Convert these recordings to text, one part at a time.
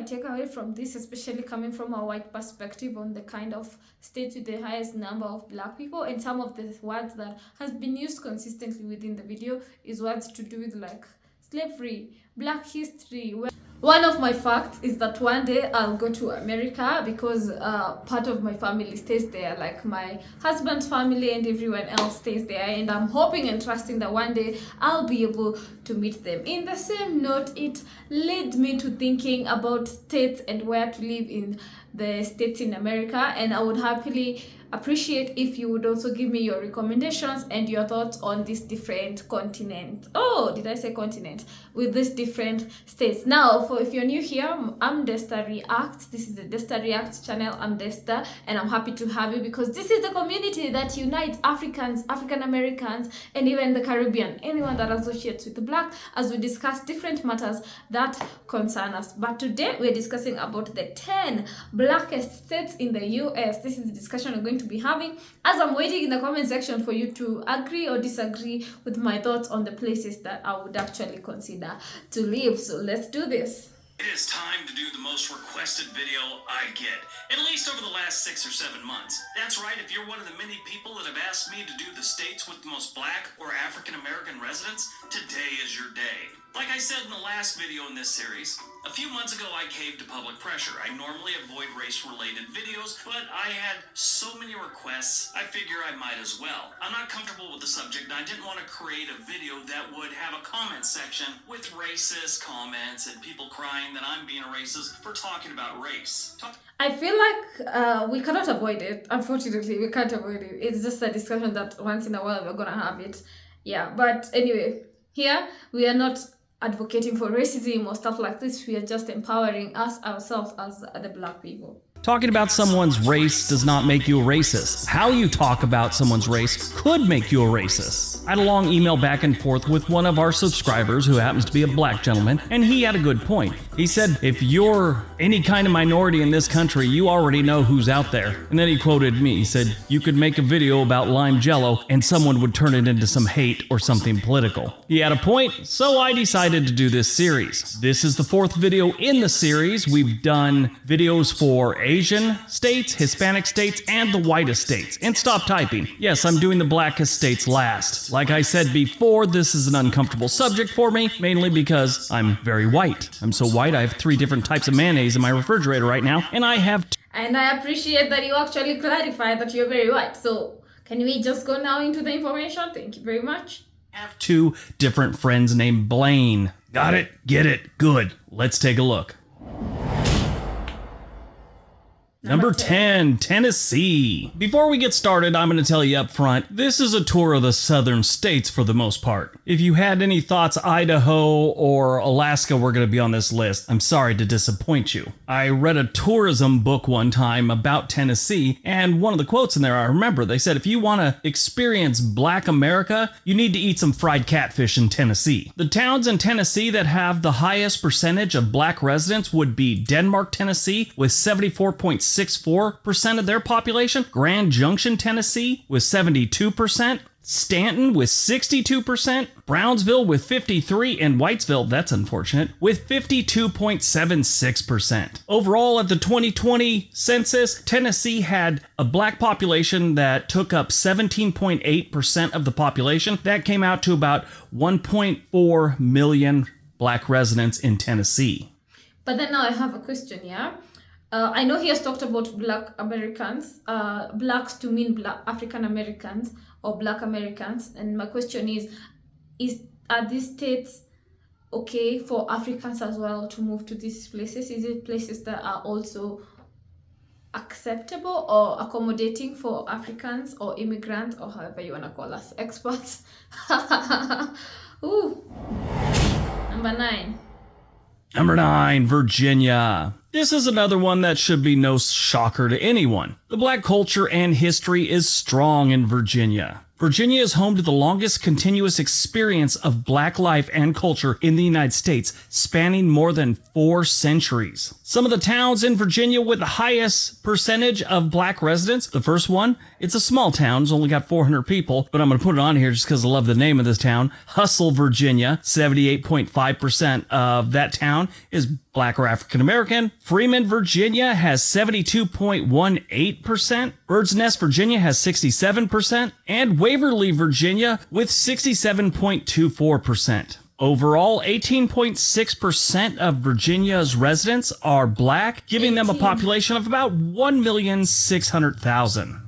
my takeaway from this, especially coming from a white perspective on the kind of states with the highest number of black people, and some of the words that has been used consistently within the video is words to do with like slavery, black history. One of my facts is that one day I'll go to America because part of my family stays there, like my husband's family and everyone else stays there, and I'm hoping and trusting that one day I'll be able to meet them. In the same note, it led me to thinking about states and where to live in the states in America, and I would happily appreciate if you would also give me your recommendations and your thoughts on this different continent. Oh, did I say continent? With these different states. Now, for if you're new here, I'm Desta Reacts. This is the Desta Reacts channel. I'm Desta, and I'm happy to have you because this is the community that unites Africans, African Americans, and even the Caribbean, anyone that associates with the Black, as we discuss different matters that concern us. But today we're discussing about the 10 blackest states in the US. This is the discussion we're going to be having, as I'm waiting in the comment section for you to agree or disagree with my thoughts on the places that I would actually consider to live. So let's do this. It is time to do the most requested video I get, at least over the last 6 or 7 months. That's right, if you're one of the many people that have asked me to do the states with the most black or African American residents, today is your day. Like I said in the last video in this series, a few months ago I caved to public pressure. I normally avoid race-related videos, but I had so many requests, I figure I might as well. I'm not comfortable with the subject, and I didn't want to create a video that would have a comment section with racist comments and people crying that I'm being a racist for talking about race. I feel like we cannot avoid it. Unfortunately, we can't avoid it. It's just a discussion that once in a while we're gonna have it. Yeah, but anyway, here we are not advocating for racism or stuff like this. We are just empowering us ourselves as the Black people. Talking about someone's race does not make you a racist. How you talk about someone's race could make you a racist. I had a long email back and forth with one of our subscribers who happens to be a black gentleman, and he had a good point. He said, if you're any kind of minority in this country, you already know who's out there. And then he quoted me. He said, you could make a video about lime jello and someone would turn it into some hate or something political. He had a point, so I decided to do this series. This is the 4th video in the series. We've done videos for Asian states, Hispanic states, and the whitest states. And stop typing. Yes, I'm doing the blackest states last. Like I said before, this is an uncomfortable subject for me, mainly because I'm very white. I'm so white, I have 3 different types of mayonnaise in my refrigerator right now, and I have... And I appreciate that you actually clarified that you're very white. So can we just go now into the information? Thank you very much. I have 2 different friends named Blaine. Got it? Get it? Good. Let's take a look. Number 10, Tennessee. Before we get started, I'm going to tell you up front, this is a tour of the southern states for the most part. If you had any thoughts Idaho or Alaska were going to be on this list, I'm sorry to disappoint you. I read a tourism book one time about Tennessee, and one of the quotes in there I remember, they said, if you want to experience Black America, you need to eat some fried catfish in Tennessee. The towns in Tennessee that have the highest percentage of Black residents would be Denmark, Tennessee, with 74.64% of their population, Grand Junction, Tennessee, with 72%, Stanton with 62%, Brownsville with 53%, and Whitesville, that's unfortunate, with 52.76%. Overall, at the 2020 census, Tennessee had a Black population that took up 17.8% of the population. That came out to about 1.4 million Black residents in Tennessee. But then now I have a question, yeah? I know he has talked about Black Americans, Blacks to mean Black African Americans or Black Americans, and my question is are these states okay for Africans as well to move to these places? Is it places that are also acceptable or accommodating for Africans or immigrants or however you want to call us, experts? Ooh. Number 9. Number 9, Virginia. This is another one that should be no shocker to anyone. The Black culture and history is strong in Virginia. Virginia is home to the longest continuous experience of Black life and culture in the United States, spanning more than 4 centuries. Some of the towns in Virginia with the highest percentage of Black residents. The first one, it's a small town, it's only got 400 people, but I'm going to put it on here just because I love the name of this town. Hustle, Virginia. 78.5% of that town is Black or African American. Freeman, Virginia has 72.18%. Bird's Nest, Virginia has 67%. And Waverly, Virginia with 67.24%. Overall, 18.6% of Virginia's residents are black, giving them a population of about 1,600,000.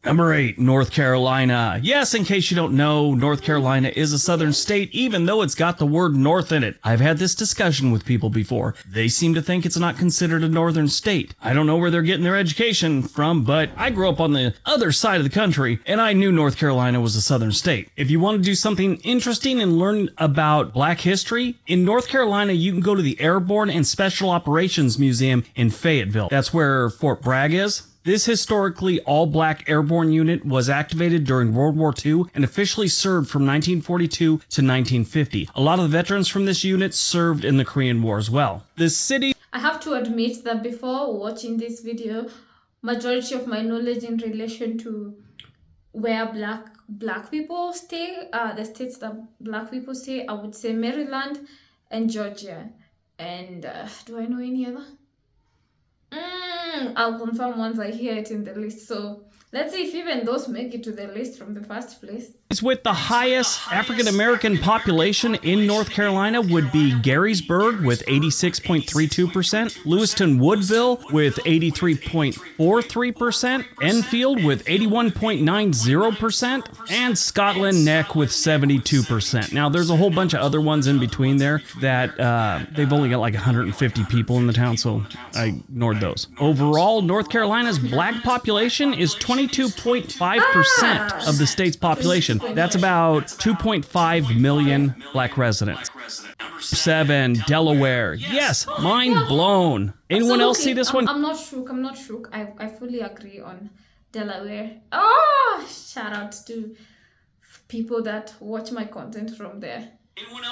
Number 8, North Carolina. Yes, in case you don't know, North Carolina is a southern state, even though it's got the word north in it. I've had this discussion with people before. They seem to think it's not considered a northern state. I don't know where they're getting their education from, but I grew up on the other side of the country, and I knew North Carolina was a southern state. If you want to do something interesting and learn about black history, in North Carolina, you can go to the Airborne and Special Operations Museum in Fayetteville. That's where Fort Bragg is. This historically all-black airborne unit was activated during World War II and officially served from 1942 to 1950. A lot of the veterans from this unit served in the Korean War as well. The city... I have to admit that before watching this video, majority of my knowledge in relation to where black people stay, the states that black people stay, I would say Maryland and Georgia. And do I know any other? I'll confirm once I hear it in the list. So let's see if even those make it to the list from the first place. With the highest African-American population in North Carolina would be Garysburg with 86.32%, Lewiston Woodville with 83.43%, Enfield with 81.90%, and Scotland Neck with 72%. Now, there's a whole bunch of other ones in between there that they've only got like 150 people in the town, so I ignored those. Overall, North Carolina's black population is 22.5% of the state's population. That's about 2.5 million black residents. 7, Delaware. Yes, mind blown. Anyone else see this one? I'm not shook. I fully agree on Delaware. Oh, shout out to people that watch my content from there.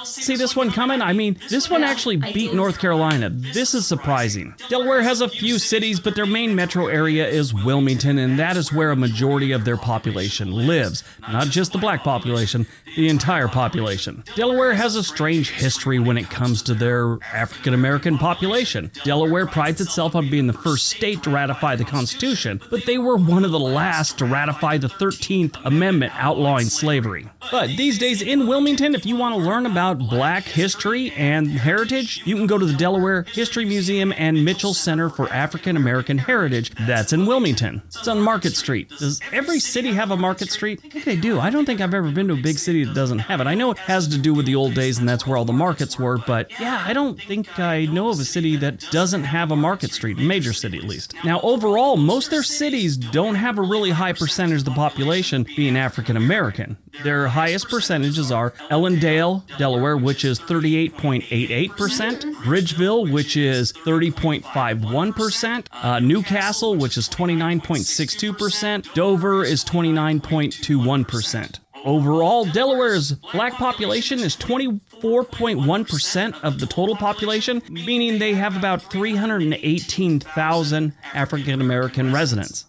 See this one coming? I mean, this one actually beat North Carolina. This is surprising. Delaware has a few cities, but their main metro area is Wilmington, and that is where a majority of their population lives. Not just the black population, the entire population. Delaware has a strange history when it comes to their African-American population. Delaware prides itself on being the first state to ratify the Constitution, but they were one of the last to ratify the 13th Amendment outlawing slavery. But these days in Wilmington, if you want to learn about black history and heritage, you can go to the Delaware History Museum and Mitchell Center for African American Heritage. That's in Wilmington. It's on Market Street. Does every city have a Market Street? I think they do. I don't think I've ever been to a big city that doesn't have it. I know it has to do with the old days and that's where all the markets were, but yeah, I don't think I know of a city that doesn't have a Market Street, a major city at least. Now, overall, most of their cities don't have a really high percentage of the population being African American. Their highest percentages are Ellendale, Delaware, which is 38.88%, Bridgeville, which is 30.51%, Newcastle, which is 29.62%, Dover is 29.21%. Overall, Delaware's black population is 24.1% of the total population, meaning they have about 318,000 African American residents.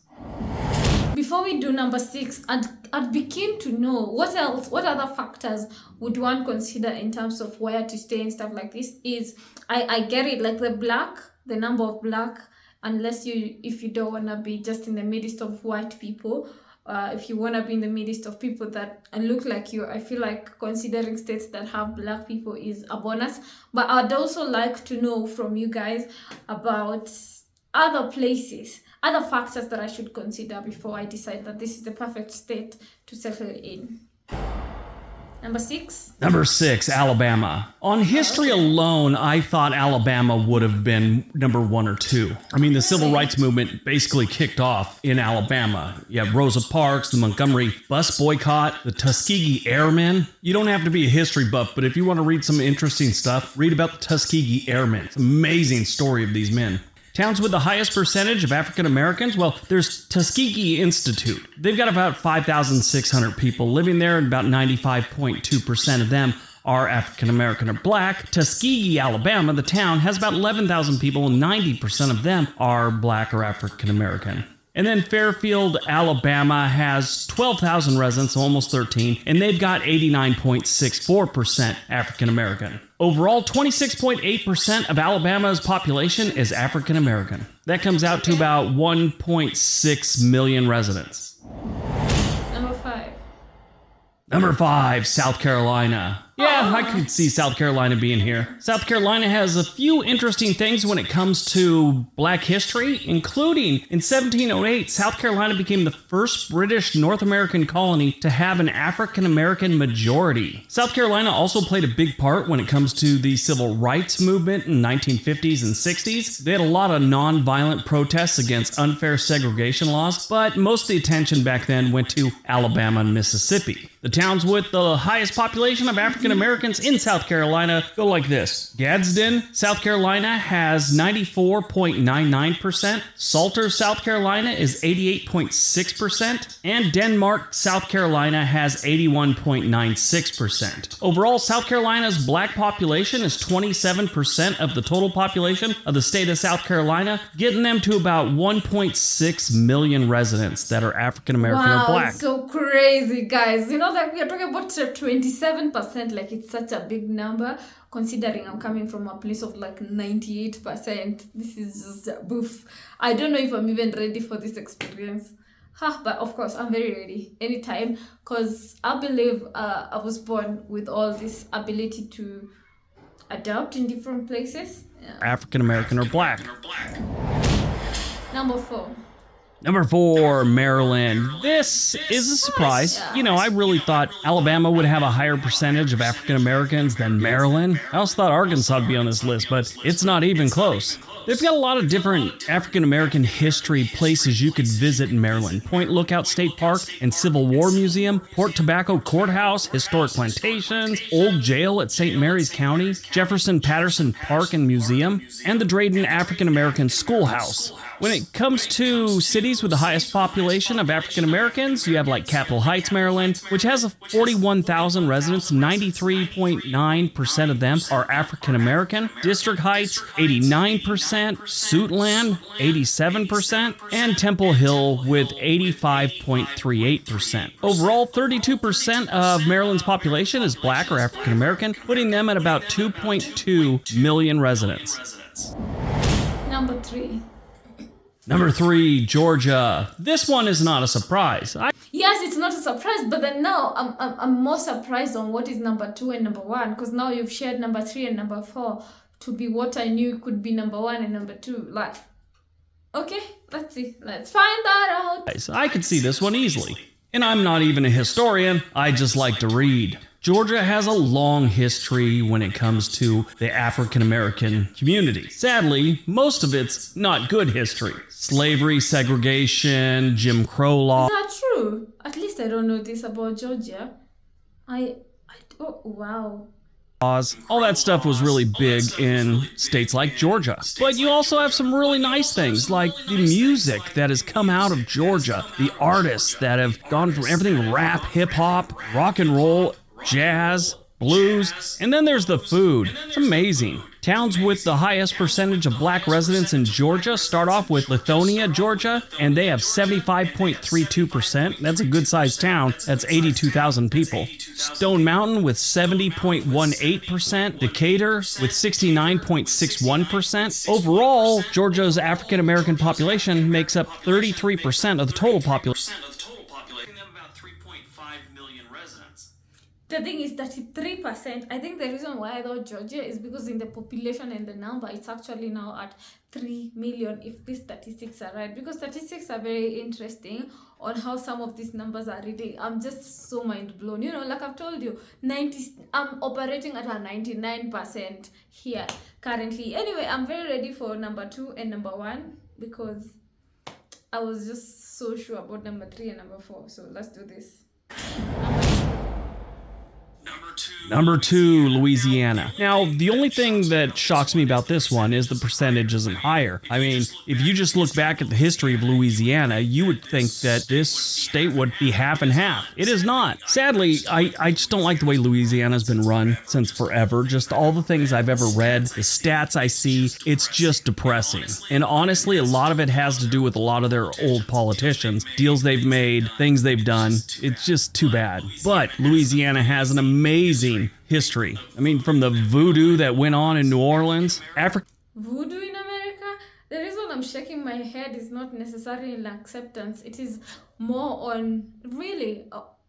Before we do number 6, I'd be keen to know what other factors would one consider in terms of where to stay and stuff like this. I get it, like the number of black, if you don't want to be just in the midst of white people, if you want to be in the midst of people that look like you, I feel like considering states that have black people is a bonus. But I'd also like to know from you guys about other places, other factors that I should consider before I decide that this is the perfect state to settle in. Number 6, Alabama. On history alone, I thought Alabama would have been number 1 or 2. I mean, the civil rights movement basically kicked off in Alabama. You have Rosa Parks, the Montgomery bus boycott, the Tuskegee Airmen. You don't have to be a history buff, but if you want to read some interesting stuff, read about the Tuskegee Airmen. It's an amazing story of these men. Towns with the highest percentage of African Americans, well, there's Tuskegee Institute. They've got about 5,600 people living there, and about 95.2% of them are African American or black. Tuskegee, Alabama, the town, has about 11,000 people, and 90% of them are black or African American. And then Fairfield, Alabama has 12,000 residents, almost 13, and they've got 89.64% African American. Overall, 26.8% of Alabama's population is African American. That comes out to about 1.6 million residents. Number 5. Number 5, South Carolina. Yeah, I could see South Carolina being here. South Carolina has a few interesting things when it comes to Black history, including in 1708, South Carolina became the first British North American colony to have an African American majority. South Carolina also played a big part when it comes to the civil rights movement in 1950s and 60s. They had a lot of non-violent protests against unfair segregation laws, but most of the attention back then went to Alabama and Mississippi. The towns with the highest population of African Americans in South Carolina go like this. Gadsden, South Carolina has 94.99%. Salter, South Carolina is 88.6%. And Denmark, South Carolina has 81.96%. Overall, South Carolina's black population is 27% of the total population of the state of South Carolina, getting them to about 1.6 million residents that are African American or black. So crazy, guys. You know, like we are talking about 27%, like it's such a big number, considering I'm coming from a place of like 98%. This is just a boof. I don't know if I'm even ready for this experience. But of course, I'm very ready anytime, because I believe I was born with all this ability to adapt in different places. Yeah. African American or black. Number 4. Number 4, Maryland. This is a surprise. You know, I really thought Alabama would have a higher percentage of African Americans than Maryland. I also thought Arkansas would be on this list, but it's not even close. They've got a lot of different African American history places you could visit in Maryland. Point Lookout State Park and Civil War Museum, Port Tobacco Courthouse, historic plantations, Old Jail at St. Mary's County, Jefferson Patterson Park and Museum, and the Drayton African American Schoolhouse. When it comes to cities with the highest population of African Americans, you have like Capitol Heights, Maryland, which has 41,000 residents. 93.9% of them are African American. District Heights, 89%. Suitland, 87%. And Temple Hill with 85.38%. Overall, 32% of Maryland's population is black or African American, putting them at about 2.2 million residents. Number 3. Number 3, Georgia. This one is not a surprise. Yes, it's not a surprise, but then now I'm more surprised on what is number 2 and number 1, because now you've shared number 3 and number 4 to be what I knew could be number 1 and number 2. Like, okay, let's see. Let's find that out. I could see this one easily. And I'm not even a historian. I just like to read. Georgia has a long history when it comes to the African American community. Sadly, most of it's not good history. Slavery, segregation, Jim Crow law. Is that true? At least I don't know this about Georgia. Oh, wow. All that stuff was really big in states like Georgia. But you also have some really nice things, like the music that has come out of Georgia, the artists that have gone from everything rap, hip-hop, rock and roll, jazz, blues, and then there's the food. It's amazing. Towns with the highest percentage of black residents in Georgia start off with Lithonia, Georgia, and they have 75.32%. That's a good-sized town. That's 82,000 people. Stone Mountain with 70.18%. Decatur with 69.61%. Overall, Georgia's African-American population makes up 33% of the total population. The thing is 33%. I think the reason why I thought Georgia is because in the population and the number, it's actually now at 3 million if these statistics are right. Because statistics are very interesting on how some of these numbers are reading. I'm just so mind blown. You know, like I've told you, I'm operating at a 99% here currently. Anyway, I'm very ready for number 2 and number 1 because I was just so sure about number 3 and number 4. So let's do this. Number Number 2, Louisiana. Now, the only thing that shocks me about this one is the percentage isn't higher. I mean, if you just look back at the history of Louisiana, you would think that this state would be half and half. It is not. Sadly, I just don't like the way Louisiana's been run since forever. Just all the things I've ever read, the stats I see, it's just depressing. And honestly, a lot of it has to do with a lot of their old politicians, deals they've made, things they've done. It's just too bad. But Louisiana has an amazing history. I mean, from the voodoo that went on in New Orleans, Voodoo in America? The reason I'm shaking my head is not necessarily in acceptance. It is more on really,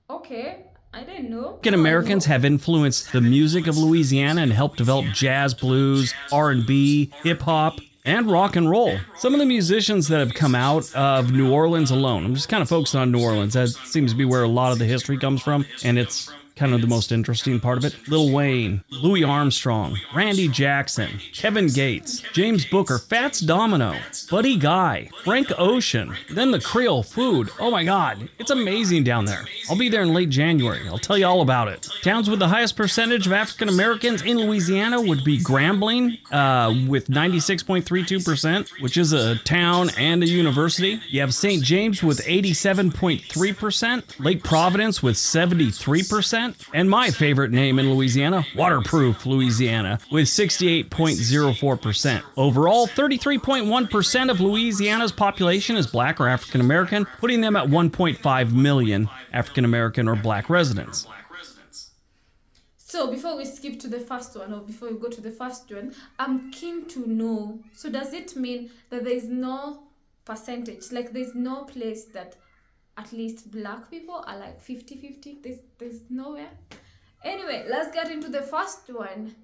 okay, I didn't know. African Americans have influenced the music of Louisiana and helped develop jazz, blues, R&B, hip hop, and rock and roll. Some of the musicians that have come out of New Orleans alone, I'm just kind of focusing on New Orleans. That seems to be where a lot of the history comes from, and it's kind of the most interesting part of it. Lil Wayne, Louis Armstrong, Randy Jackson, Kevin Gates, James Booker, Fats Domino, Buddy Guy, Frank Ocean, then the Creole food. Oh my God, it's amazing down there. I'll be there in late January. I'll tell you all about it. Towns with the highest percentage of African Americans in Louisiana would be Grambling with 96.32%, which is a town and a university. You have St. James with 87.3%, Lake Providence with 73%, and my favorite name in Louisiana, Waterproof, Louisiana, with 68.04%. Overall, 33.1% of Louisiana's population is Black or African American, putting them at 1.5 million African American or Black residents. So before we skip to the first one, or before we go to the first one, I'm keen to know, so does it mean that there is no percentage, like there's no place that at least Black people are like 50-50? There's nowhere? Anyway, let's get into the first one.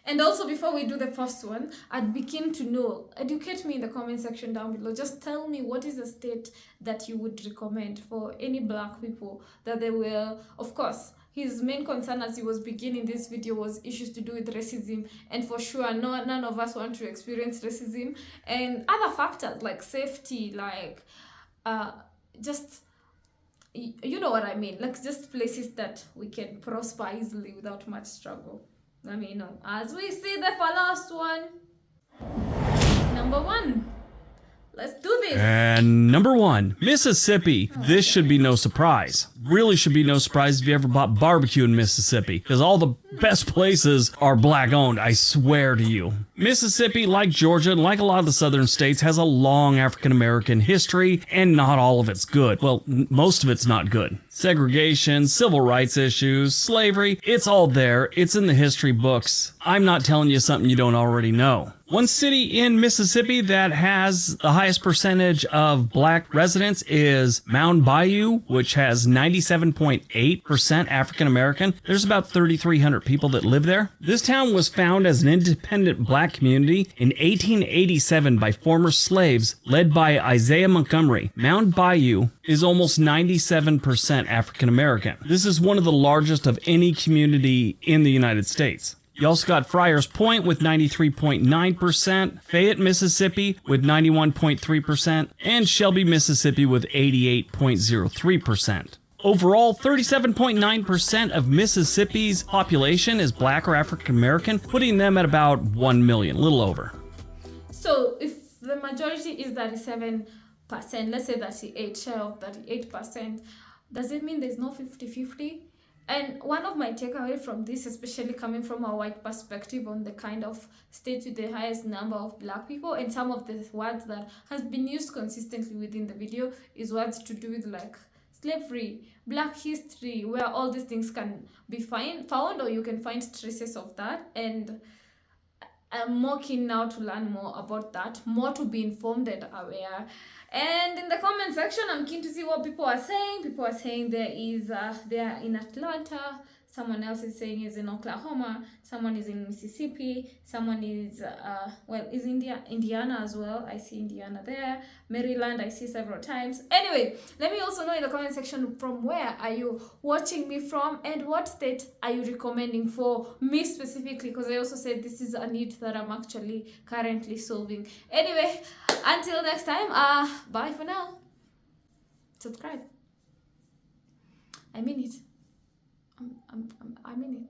And also, before we do the first one, I'd be keen to know, educate me in the comment section down below. Just tell me what is a state that you would recommend for any Black people that they will, of course, his main concern as he was beginning this video was issues to do with racism, and for sure none of us want to experience racism, and other factors like safety, like just, you know what I mean, like just places that we can prosper easily without much struggle. Let me know as we see the first one. Number 1. Let's do this. And number 1, Mississippi. This should be no surprise. Really should be no surprise if you ever bought barbecue in Mississippi, because all the best places are Black owned, I swear to you. Mississippi, like Georgia and like a lot of the southern states, has a long African American history, and not all of it's good. Well, most of it's not good. Segregation, civil rights issues, slavery, it's all there. It's in the history books. I'm not telling you something you don't already know. One city in Mississippi that has the highest percentage of Black residents is Mound Bayou, which has 97.8% African American. There's about 3,300 people that live there. This town was founded as an independent Black community in 1887 by former slaves led by Isaiah Montgomery. Mound Bayou is almost 97% African American. This is one of the largest of any community in the United States. You also got Friars Point with 93.9%, Fayette, Mississippi with 91.3%, and Shelby, Mississippi with 88.03%. Overall, 37.9% of Mississippi's population is Black or African American, putting them at about 1 million, a little over. So if the majority is 37%, let's say 38, share of 38%, does it mean there's no 50-50? And one of my takeaway from this, especially coming from a white perspective on the kind of state with the highest number of Black people, and some of the words that has been used consistently within the video is words to do with like slavery, Black history, where all these things can be found, or you can find traces of that. And I'm more keen now to learn more about that, more to be informed and aware. And in the comment section, I'm keen to see what people are saying. People are saying they are in Atlanta. Someone else is saying is in Oklahoma. Someone is in Mississippi. Someone is, is Indiana as well. I see Indiana there. Maryland, I see several times. Anyway, let me also know in the comment section from where are you watching me from, and what state are you recommending for me specifically, because I also said this is a need that I'm actually currently solving. Anyway, until next time, bye for now. Subscribe. I mean it. I mean it.